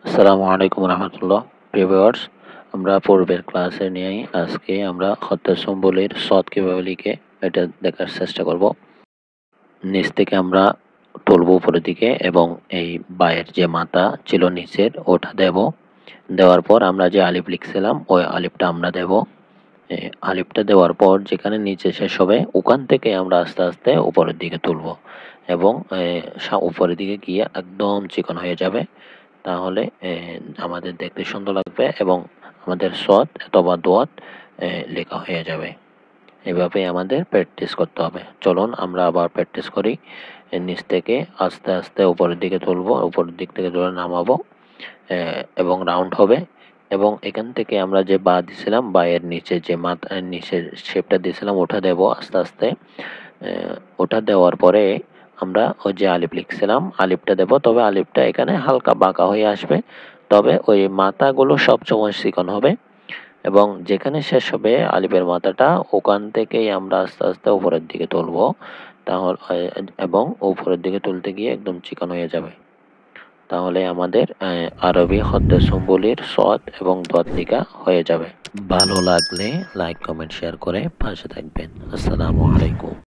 আসসালামু আলাইকুম রহমতুল্লাহ। প্রিয় ভিউয়ার্স, আমরা পূর্বের ক্লাসে নিয়েই আজকে আমরা হত্যসম্বলীর সৎ কীভাবে লিখে এটা দেখার চেষ্টা করব। নিচ থেকে আমরা তুলব উপরের দিকে এবং এই বায়ের যে মাথা ছিল নিচের ওটা দেব। দেওয়ার পর আমরা যে আলিফ লিখছিলাম ওই আলিফটা আমরা দেব। আলিফটা দেওয়ার পর যেখানে নিচে শেষ হবে ওখান থেকে আমরা আস্তে আস্তে উপরের দিকে তুলব এবং উপরের দিকে গিয়ে একদম চিকন হয়ে যাবে। তাহলে আমাদের দেখতে সুন্দর লাগবে এবং আমাদের সৎ অথবা দোয়াত লেখা হয়ে যাবে। এভাবে আমাদের প্র্যাকটিস করতে হবে। চলুন আমরা আবার প্র্যাকটিস করি। নিচ থেকে আস্তে আস্তে উপরের দিকে তুলব, উপরের দিক থেকে তুলে নামাবো এবং রাউন্ড হবে। এবং এখান থেকে আমরা যে বা দিছিলাম, বায়ের নিচে যে নিচের শেপটা দিয়েছিলাম ওটা দেব আস্তে আস্তে। ওটা দেওয়ার পরে আমরা ওই যে আলিফ লিখছিলাম আলিফটা দেব, তবে আলিফটা এখানে হালকা বাঁকা হয়ে আসবে, তবে ওই মাথাগুলো সবসময় চিকন হবে এবং যেখানে শেষ হবে আলিফের মাথাটা ওখান থেকেই আমরা আস্তে আস্তে উপরের দিকে তুলব। তাহলে এবং উপরের দিকে তুলতে গিয়ে একদম চিকন হয়ে যাবে। তাহলে আমাদের আরবি হদ্দেসম্বলির সদ এবং দদ লেখা হয়ে যাবে। ভালো লাগলে লাইক কমেন্ট শেয়ার করে পাশে থাকবেন। আসসালামু আলাইকুম।